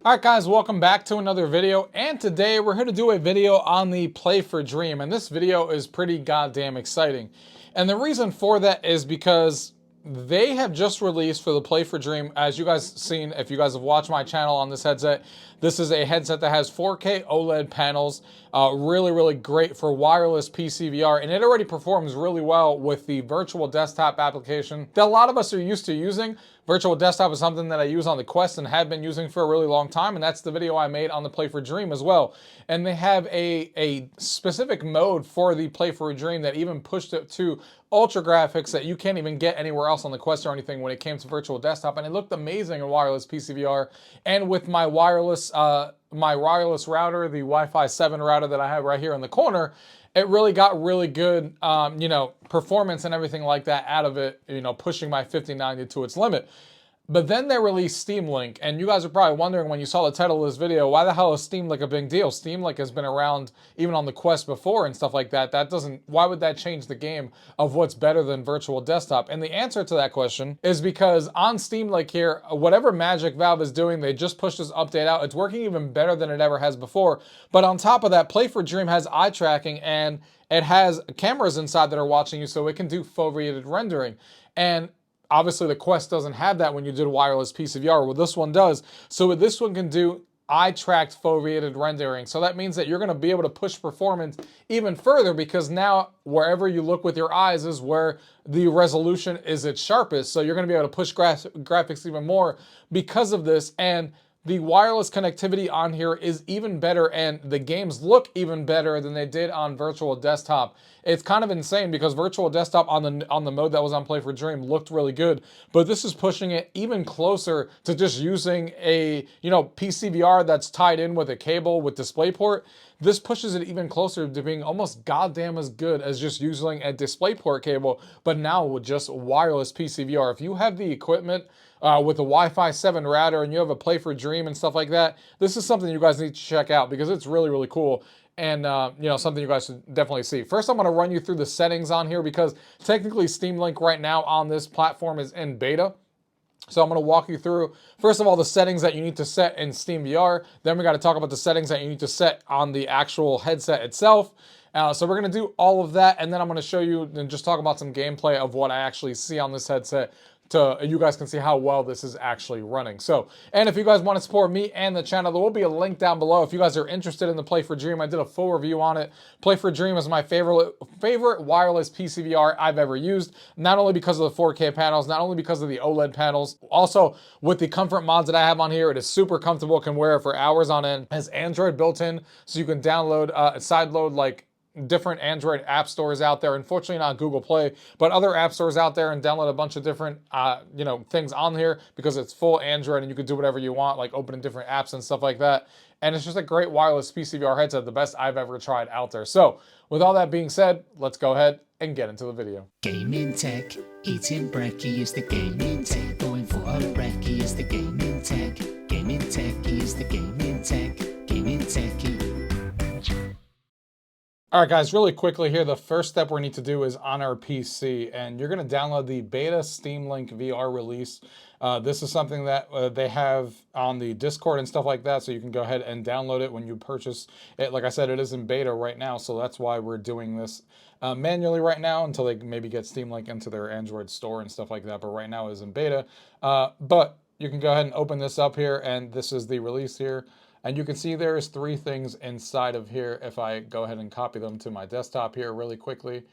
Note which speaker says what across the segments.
Speaker 1: Alright guys, welcome back to another video, and today we're here to do a video on the Play for Dream, and this video is pretty goddamn exciting. And the reason for that is because they have just released for the Play for Dream, as you guys seen, if you guys have watched my channel on this headset, this is a headset that has 4K OLED panels, really great for wireless PCVR, and it already performs really well with the virtual desktop application that a lot of us are used to using. Virtual desktop is something that I use on the Quest and have been using for a really long time, and that's the video I made on the Play for Dream as well. And they have a specific mode for the Play for Dream that even pushed it to ultra graphics that you can't even get anywhere else on the Quest or anything when it came to virtual desktop, and it looked amazing in wireless PCVR. And with my wireless router, the Wi-Fi 7 router that I have right here in the corner, it really got really good, performance and everything like that out of it, pushing my 5090 to its limit. But then they released Steamlink, and you guys are probably wondering when you saw the title of this video, why the hell is Steamlink a big deal? Steamlink has been around even on the Quest before and stuff like that. Why would that change the game of what's better than virtual desktop? And the answer to that question is because on Steamlink here, whatever magic Valve is doing, they just pushed this update out. It's working even better than it ever has before. But on top of that, Play for Dream has eye tracking, and it has cameras inside that are watching you, so it can do foveated rendering. And obviously, the Quest doesn't have that when you do wireless PCVR. Well, this one does. So this one can do eye-tracked foveated rendering. So that means that you're going to be able to push performance even further, because now wherever you look with your eyes is where the resolution is its sharpest. So you're going to be able to push graphics even more because of this. And the wireless connectivity on here is even better, and the games look even better than they did on virtual desktop. It's kind of insane because virtual desktop on the mode that was on Play for Dream looked really good, but this is pushing it even closer to just using a PCVR that's tied in with a cable with DisplayPort. This pushes it even closer to being almost goddamn as good as just using a DisplayPort cable, but now with just wireless PCVR. If you have the equipment with a Wi-Fi 7 router and you have a Play for Dream and stuff like that, this is something you guys need to check out because it's really cool, and something you guys should definitely see. First, I'm going to run you through the settings on here because technically Steamlink right now on this platform is in beta. So I'm going to walk you through, first of all, the settings that you need to set in SteamVR. Then we got to talk about the settings that you need to set on the actual headset itself. So we're going to do all of that, and then I'm going to show you and just talk about some gameplay of what I actually see on this headset, so you guys can see how well this is actually running. So, and if you guys want to support me and the channel, there will be a link down below. If you guys are interested in the Play for Dream, I did a full review on it. Play for Dream is my favorite wireless PCVR I've ever used, not only because of the 4K panels, not only because of the OLED panels, also with the comfort mods that I have on here. It is super comfortable, can wear it for hours on end. It has Android built in, so you can download, sideload like different Android app stores out there. Unfortunately not Google Play, but other app stores out there, and download a bunch of different things on here because it's full Android and you can do whatever you want, like opening different apps and stuff like that. And it's just a great wireless PCVR headset, the best I've ever tried out there. So with all that being said, let's go ahead and get into the video.
Speaker 2: Gaming tech, eating brekkie is the gaming tech, going for a recce is the gaming tech, gaming tech is the gaming tech, gaming techie.
Speaker 1: All right, guys, really quickly here, the first step we need to do is on our PC, and you're going to download the beta Steamlink VR release. This is something that they have on the Discord and stuff like that, so you can go ahead and download it when you purchase it. Like I said, it is in beta right now, so that's why we're doing this manually right now until they maybe get Steamlink into their Android store and stuff like that, but right now it is in beta. But you can go ahead and open this up here, and this is the release here. And you can see there's 3 things inside of here. If I go ahead and copy them to my desktop here really quickly,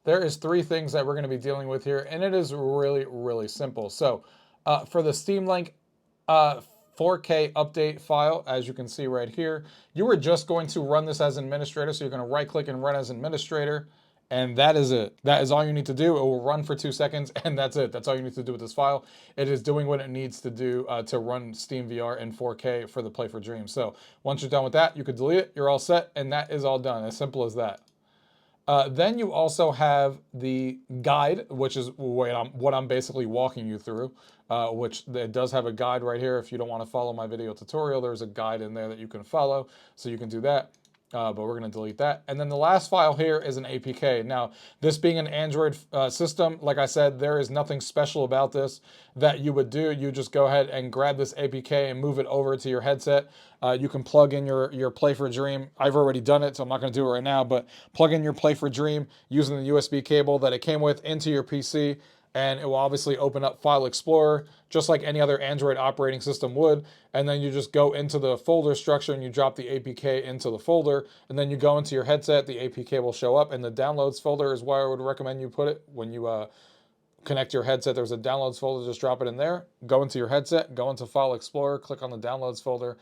Speaker 1: there is 3 things that we're going to be dealing with here, and it is really simple. So for the Steamlink 4K update file, as you can see right here, you are just going to run this as administrator. So you're going to right click and run as administrator. And that is it. That is all you need to do. It will run for 2 seconds, and that's it. That's all you need to do with this file. It is doing what it needs to do to run SteamVR in 4K for the Play for Dream. So once you're done with that, you could delete it. You're all set, and that is all done. As simple as that. Then you also have the guide, which is what I'm basically walking you through, which it does have a guide right here. If you don't want to follow my video tutorial, there's a guide in there that you can follow, so you can do that. but we're going to delete that. And then the last file here is an APK. Now, this being an Android system, like I said, there is nothing special about this that you would do. You just go ahead and grab this APK and move it over to your headset. You can plug in your Play for Dream. I've already done it, so I'm not going to do it right now, but plug in your Play for Dream using the USB cable that it came with into your PC, and it will obviously open up File Explorer just like any other Android operating system would. And then you just go into the folder structure and you drop the APK into the folder, and then you go into your headset, the APK will show up, and the downloads folder is where I would recommend you put it. When you connect your headset, there's a downloads folder, just drop it in there, go into your headset, go into File Explorer, click on the downloads folder,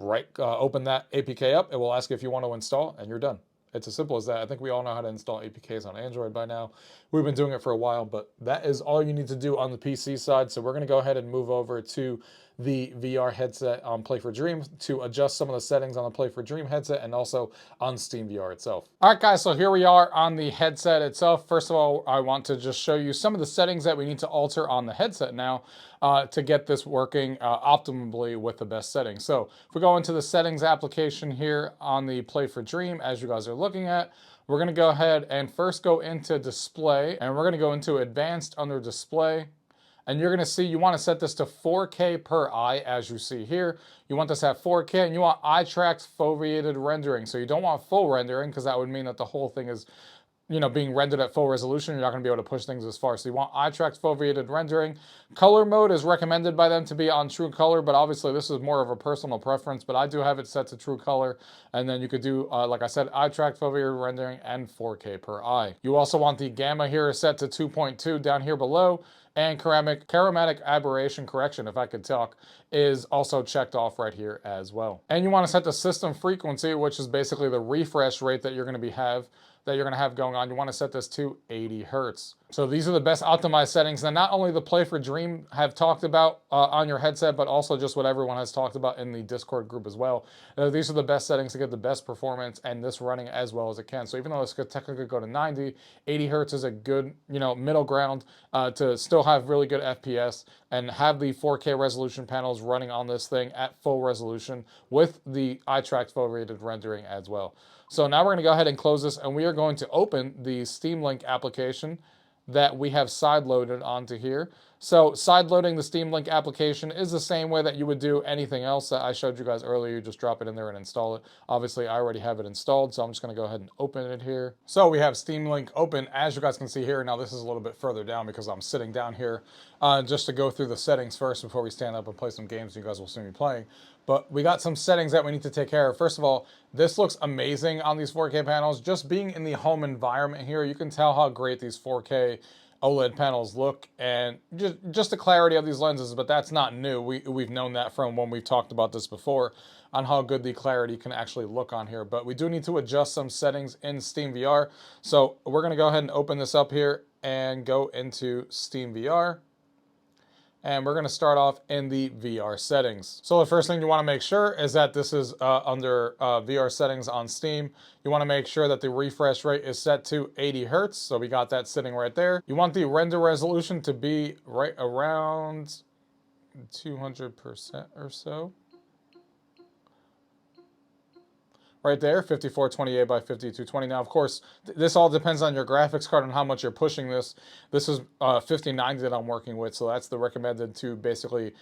Speaker 1: open that APK up. It will ask if you want to install, and you're done. It's as simple as that. I think we all know how to install APKs on Android by now. We've been doing it for a while, but that is all you need to do on the PC side. So we're going to go ahead and move over to the VR headset on Play for Dream to adjust some of the settings on the Play for Dream headset and also on SteamVR itself. All right, guys, so here we are on the headset itself. First of all, I want to just show you some of the settings that we need to alter on the headset now to get this working optimally with the best settings. So if we go into the settings application here on the Play for Dream, as you guys are looking at, we're going to go ahead and first go into display, and we're going to go into advanced under display. And you're going to see you want to set this to 4K per eye, as you see here. You want this to have 4K, and you want eye-tracked foveated rendering. So you don't want full rendering, because that would mean that the whole thing is, you know, being rendered at full resolution. You're not going to be able to push things as far. So you want eye-tracked foveated rendering. Color mode is recommended by them to be on true color, but obviously this is more of a personal preference, but I do have it set to true color. And then you could do, like I said, eye-tracked foveated rendering and 4K per eye. You also want the gamma here set to 2.2 down here below, and chromatic aberration correction, if I could talk, is also checked off right here as well. And you want to set the system frequency, which is basically the refresh rate that you're going to have going on. You want to set this to 80 Hertz. So these are the best optimized settings that not only the Play for Dream have talked about on your headset, but also just what everyone has talked about in the Discord group as well. These are the best settings to get the best performance and this running as well as it can. So even though this could technically go to 90, 80 Hertz is a good, you know, middle ground to still have really good FPS and have the 4K resolution panels running on this thing at full resolution with the eye-tracked foveated rendering as well. So now we're going to go ahead and close this, and we are going to open the Steamlink application that we have side-loaded onto here. So side-loading the Steamlink application is the same way that you would do anything else that I showed you guys earlier. You just drop it in there and install it. Obviously, I already have it installed, so I'm just going to go ahead and open it here. So we have Steamlink open, as you guys can see here. Now, this is a little bit further down because I'm sitting down here just to go through the settings first before we stand up and play some games you guys will see me playing. But we got some settings that we need to take care of. First of all, this looks amazing on these 4K panels. Just being in the home environment here, you can tell how great these 4K OLED panels look, and just the clarity of these lenses, but that's not new. We've known that from when we've talked about this before on how good the clarity can actually look on here. But we do need to adjust some settings in SteamVR. So we're going to go ahead and open this up here and go into SteamVR. And we're going to start off in the VR settings. So the first thing you want to make sure is that this is under VR settings on Steam. You want to make sure that the refresh rate is set to 80 Hertz. So we got that sitting right there. You want the render resolution to be right around 200% or so. Right there, 5428 by 5220. Now, of course, this all depends on your graphics card and how much you're pushing this. This is 5090 that I'm working with, so that's the recommended to basically,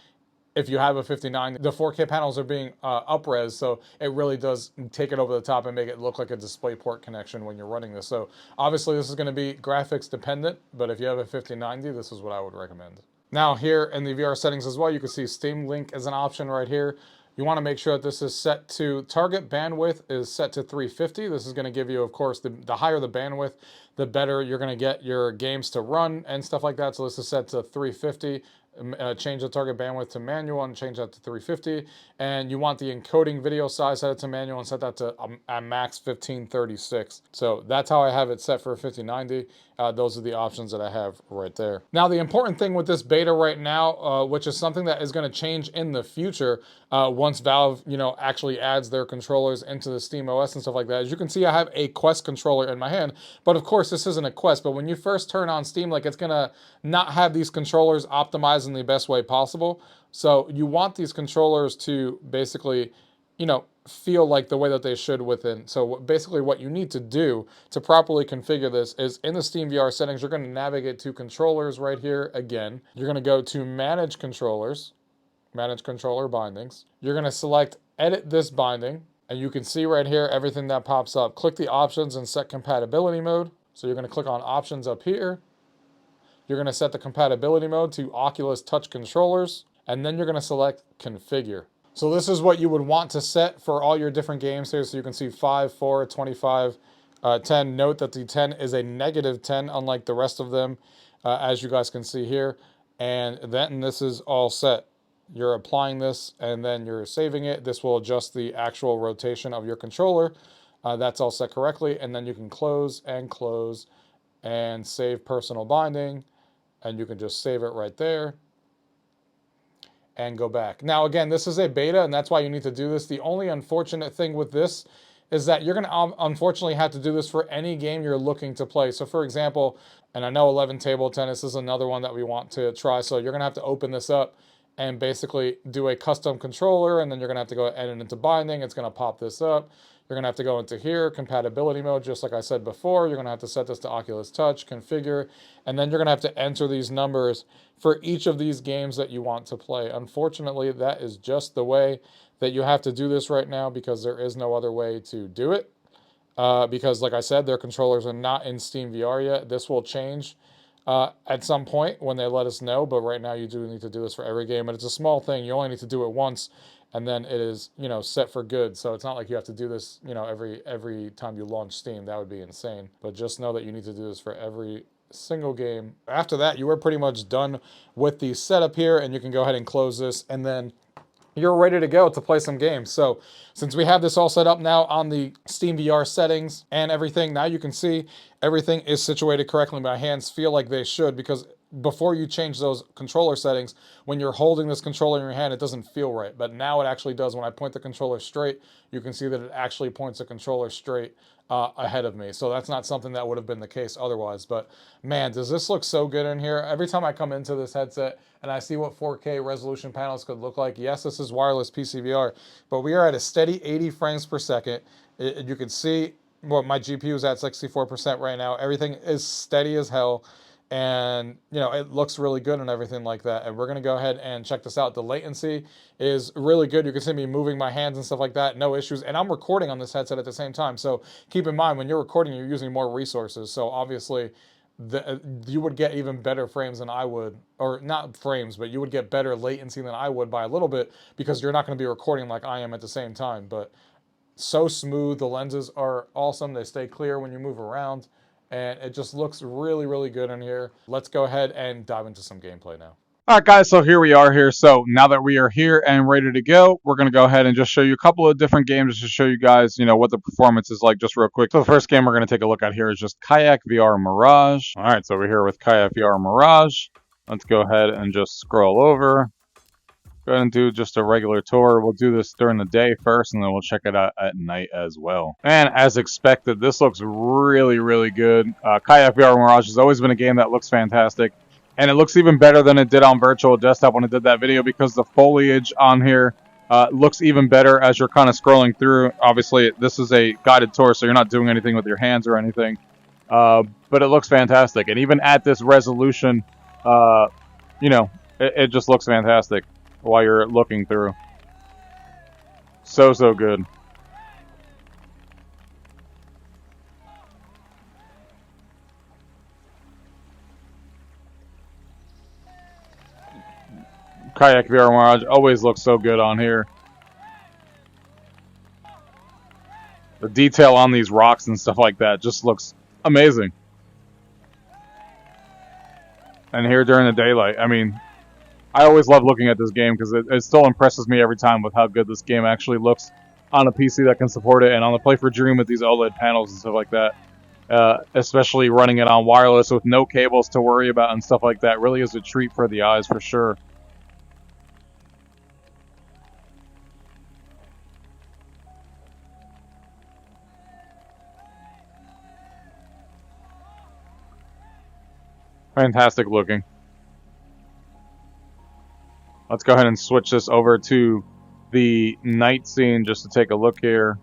Speaker 1: if you have a 5090, the 4K panels are being up-res, so it really does take it over the top and make it look like a DisplayPort connection when you're running this. So obviously this is going to be graphics dependent, but if you have a 5090, this is what I would recommend. Now here in the VR settings as well, you can see Steamlink as an option right here. You want to make sure that this is set to target bandwidth is set to 350. This is going to give you, of course, the higher the bandwidth, the better you're going to get your games to run and stuff like that. So this is set to 350. Change the target bandwidth to manual and change that to 350. And you want the encoding video size set it to manual and set that to at max 1536. So that's how I have it set for 5090. Those are the options that I have right there. Now, the important thing with this beta right now, which is something that is going to change in the future once Valve, actually adds their controllers into the SteamOS and stuff like that. As you can see, I have a Quest controller in my hand, but of course this isn't a Quest. But when you first turn on Steamlink, it's going to not have these controllers optimized in the best way possible. So you want these controllers to basically, you know, feel like the way that they should within. So basically what you need to do to properly configure this is in the SteamVR settings, you're going to navigate to controllers right here again. You're going to go to manage controllers, manage controller bindings. You're going to select edit this binding, and you can see right here everything that pops up. Click the options and set compatibility mode. So you're going to click on options up here. You're going to set the compatibility mode to Oculus Touch controllers, and then you're going to select configure. So this is what you would want to set for all your different games here. So you can see 5, 4, 25, 10. Note that the 10 is a negative 10, unlike the rest of them, as you guys can see here. And then this is all set. You're applying this and then you're saving it. This will adjust the actual rotation of your controller. That's all set correctly. And then you can close and save personal binding. And you can just save it right there and go back. Now, again, this is a beta, and that's why you need to do this. The only unfortunate thing with this is that you're going to unfortunately have to do this for any game you're looking to play. So, for example, and I know 11 table tennis is another one that we want to try. So you're going to have to open this up and basically do a custom controller, and then you're going to have to go edit into binding. It's going to pop this up. You're going to have to go into here, compatibility mode, just like I said before. You're going to have to set this to Oculus Touch, configure, and then you're going to have to enter these numbers for each of these games that you want to play. Unfortunately, that is just the way that you have to do this right now because there is no other way to do it. Because, like I said, their controllers are not in SteamVR yet. This will change at some point when they let us know, but right now you do need to do this for every game, and it's a small thing. You only need to do it once, and then it is, you know, set for good. So it's not like you have to do this, you know, every time you launch Steam. That would be insane. But just know that you need to do this for every single game. After that, you are pretty much done with the setup here, and you can go ahead and close this, and then you're ready to go to play some games. So since we have this all set up now on the SteamVR settings and everything, now you can see everything is situated correctly. My hands feel like they should, because before you change those controller settings, when you're holding this controller in your hand, it doesn't feel right. But now it actually does. When I point the controller straight, you can see that it actually points the controller straight ahead of me. So that's not something that would have been the case otherwise. But man, does this look so good in here. Every time I come into this headset and I see what 4K resolution panels could look like, yes, this is wireless PCVR, but we are at a steady 80 frames per second. You can see what my GPU is at 64% right now. Everything is steady as hell. And, you know, it looks really good and everything like that. And we're going to go ahead and check this out. The latency is really good. You can see me moving my hands and stuff like that. No issues. And I'm recording on this headset at the same time. So keep in mind, when you're recording, you're using more resources. So obviously, you would get even better frames than I would. Or not frames, but you would get better latency than I would by a little bit, because you're not going to be recording like I am at the same time. But so smooth. The lenses are awesome. They stay clear when you move around. And it just looks really, really good in here. Let's go ahead and dive into some gameplay now. All right, guys, so here we are here. So now that we are here and ready to go, we're going to go ahead and just show you a couple of different games to show you guys, you know, what the performance is like just real quick. So the first game we're going to take a look at here is just Kayak VR Mirage. All right, so we're here with Kayak VR Mirage. Let's go ahead and just scroll over. Go ahead and do just a regular tour. We'll do this during the day first, and then we'll check it out at night as well. And as expected, this looks really, really good. Kayak VR Mirage has always been a game that looks fantastic, and it looks even better than it did on virtual desktop when I did that video, because the foliage on here looks even better as you're kind of scrolling through. Obviously, this is a guided tour, so you're not doing anything with your hands or anything, but it looks fantastic. And even at this resolution, you know, it just looks fantastic while you're looking through. So good. Kayak VR Mirage always looks so good on here. The detail on these rocks and stuff like that just looks amazing. And here during the daylight, I mean, I always love looking at this game because it still impresses me every time with how good this game actually looks on a PC that can support it, and on the Play for Dream with these OLED panels and stuff like that. Especially running it on wireless with no cables to worry about and stuff like that really is a treat for the eyes for sure. Fantastic looking. Let's go ahead and switch this over to
Speaker 3: the night scene just to take a look here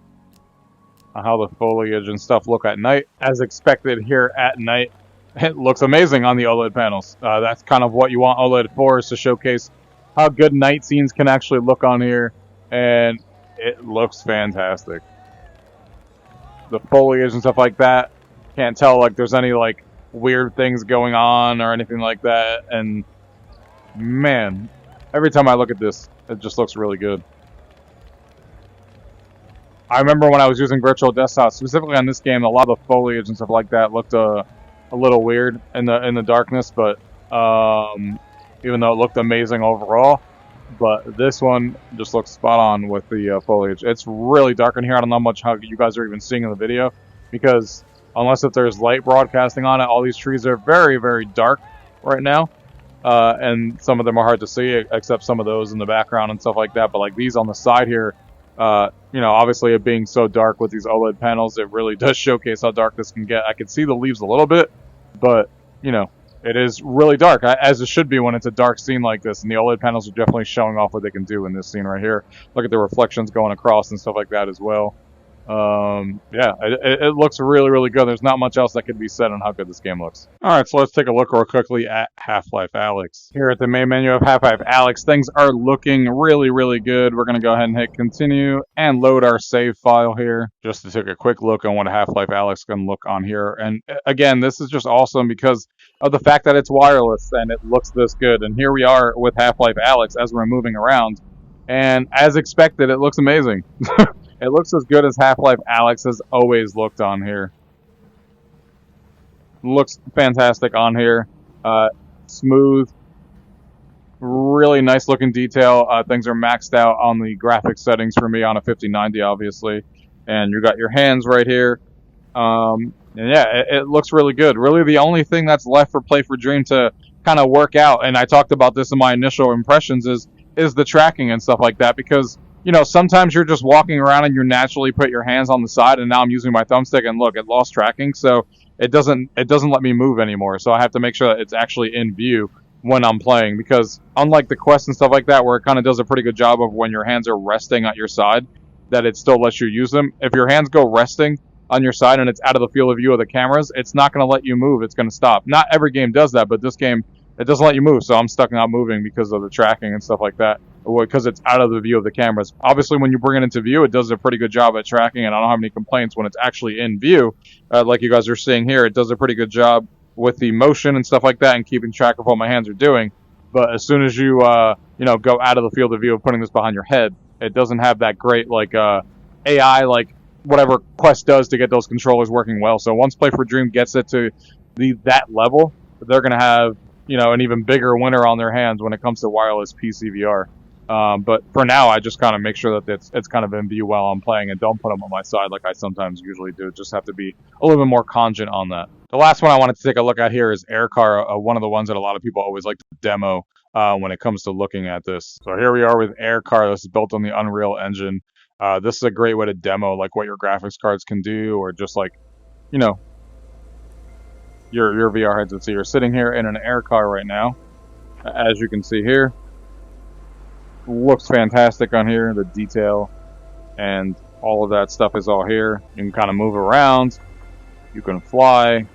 Speaker 3: on how the foliage and stuff look at night. As expected here at night, it looks amazing on the OLED panels. That's kind of what you want OLED for, is to showcase how good night scenes can actually look on here, and it looks fantastic. The foliage and stuff like that, can't tell like there's any like weird things going on or anything like that, and man, every time I look at this, it just looks really good. I remember when I was using virtual desktop, specifically on this game, a lot of the foliage and stuff like that looked a little weird in the darkness, but even though it looked amazing overall, but this one just looks spot on with the foliage. It's really dark in here. I don't know how you guys are even seeing in the video, because unless if there's light broadcasting on it, all these trees are very, very dark right now. And some of them are hard to see, except some of those in the background and stuff like that. But like these on the side here, you know, obviously it being so dark with these OLED panels, it really does showcase how dark this can get. I can see the leaves a little bit, but, you know, it is really dark, as it should be when it's a dark scene like this. And the OLED panels are definitely showing off what they can do in this scene right here. Look at the reflections going across and stuff like that as well. Yeah, it looks really, really good. There's not much else that could be said on how good this game looks. Alright, so let's take a look real quickly at Half-Life Alyx. Here at the main menu of Half-Life Alyx, things are looking really, really good. We're going to go ahead and hit continue and load our save file here, just to take a quick look on what Half-Life Alyx can look on here. And again, this is just awesome because of the fact that it's wireless and it looks this good. And here we are with Half-Life Alyx as we're moving around, and as expected, it looks amazing. It looks as good as Half-Life Alyx has always looked on here. Looks fantastic on here. Smooth. Really nice looking detail. Things are maxed out on the graphics settings for me on a 5090, obviously. And you got your hands right here. And yeah, it looks really good. Really the only thing that's left for Play for Dream to kind of work out, and I talked about this in my initial impressions, is the tracking and stuff like that, because you know, sometimes you're just walking around and you naturally put your hands on the side, and now I'm using my thumbstick and look, it lost tracking, so it doesn't let me move anymore. So I have to make sure that it's actually in view when I'm playing, because unlike the Quest and stuff like that, where it kind of does a pretty good job of when your hands are resting at your side, that it still lets you use them. If your hands go resting on your side and it's out of the field of view of the cameras, it's not going to let you move. It's going to stop. Not every game does that, but this game, it doesn't let you move, so I'm stuck not moving because of the tracking and stuff like that, because it's out of the view of the cameras. Obviously, when you bring it into view, it does a pretty good job at tracking, and I don't have any complaints when it's actually in view. Like you guys are seeing here, it does a pretty good job with the motion and stuff like that and keeping track of what my hands are doing. But as soon as you, you know, go out of the field of view of putting this behind your head, it doesn't have that great, like, AI, like, whatever Quest does to get those controllers working well. So once Play for Dream gets it to that level, they're going to have, you know, an even bigger winner on their hands when it comes to wireless PCVR. But for now, I just kind of make sure that it's kind of in view while I'm playing and don't put them on my side like I sometimes usually do. Just have to be a little bit more congent on that. The last one I wanted to take a look at here is Aircar, one of the ones that a lot of people always like to demo when it comes to looking at this. So here we are with Aircar. This is built on the Unreal Engine. This is a great way to demo like what your graphics cards can do, or just like, you know, your VR headset. So you're sitting here in an Aircar right now, as you can see here. Looks fantastic on here. The detail and all of that stuff is all here. You can kind of move around. You can fly.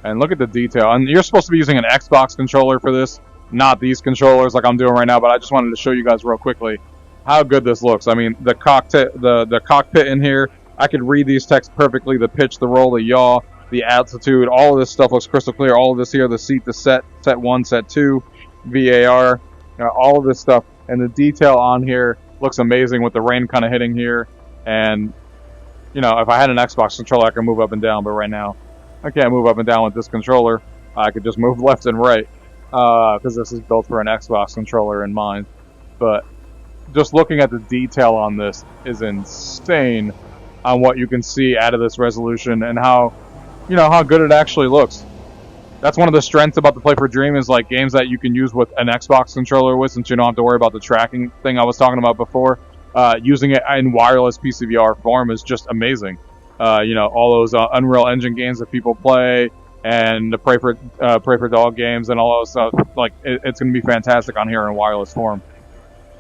Speaker 3: And look at the detail. And you're supposed to be using an Xbox controller for this, not these controllers like I'm doing right now, but I just wanted to show you guys real quickly how good this looks. I mean, the cockpit in here, I could read these texts perfectly. The pitch, the roll, the yaw, the altitude, all of this stuff looks crystal clear. All of this here, the seat, the set 1, set 2, VAR, all of this stuff. And the detail on here looks amazing with the rain kind of hitting here. And, you know, if I had an Xbox controller, I could move up and down. But right now, I can't move up and down with this controller. I could just move left and right because this is built for an Xbox controller in mind. But just looking at the detail on this is insane on what you can see out of this resolution and how, you know, how good it actually looks. That's one of the strengths about the Play for Dream, is like games that you can use with an Xbox controller with, since you don't have to worry about the tracking thing I was talking about before. Using it in wireless PCVR form is just amazing. You know, all those Unreal Engine games that people play, and the Pray for Dog games and all those stuff, like it's going to be fantastic on here in wireless form.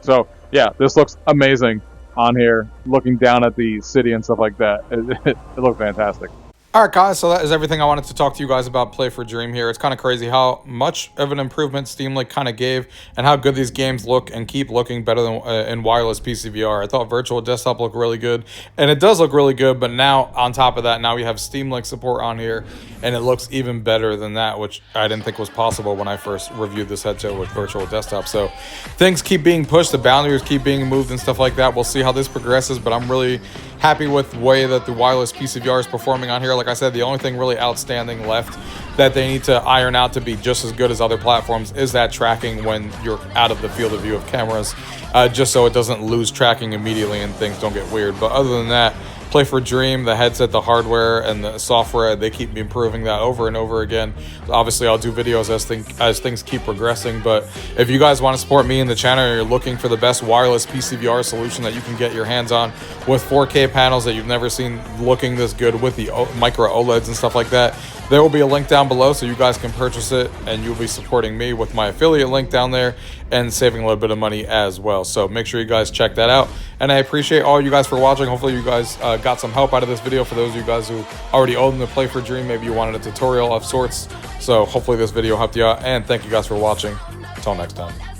Speaker 3: So yeah, this looks amazing on here, looking down at the city and stuff like that. It looked fantastic.
Speaker 1: All right, guys, so that is everything I wanted to talk to you guys about Play for Dream here. It's kind of crazy how much of an improvement Steamlink kind of gave and how good these games look and keep looking better than in wireless PCVR. I thought virtual desktop looked really good, and it does look really good, but now on top of that, now we have Steamlink support on here, and it looks even better than that, which I didn't think was possible when I first reviewed this headset with virtual desktop. So things keep being pushed, the boundaries keep being moved and stuff like that. We'll see how this progresses, but I'm really happy with the way that the wireless PCVR is performing on here. Like I said, the only thing really outstanding left that they need to iron out to be just as good as other platforms is that tracking when you're out of the field of view of cameras, just so it doesn't lose tracking immediately and things don't get weird. But other than that, Play for Dream, the headset, the hardware, and the software, they keep improving that over and over again. Obviously, I'll do videos as things keep progressing, but if you guys want to support me in the channel, or you're looking for the best wireless PCVR solution that you can get your hands on with 4K panels that you've never seen looking this good with the micro OLEDs and stuff like that, there will be a link down below so you guys can purchase it, and you'll be supporting me with my affiliate link down there and saving a little bit of money as well. So make sure you guys check that out, and I appreciate all you guys for watching. Hopefully you guys got some help out of this video. For those of you guys who already own the Play for Dream, maybe you wanted a tutorial of sorts, so hopefully this video helped you out, and thank you guys for watching. Until next time.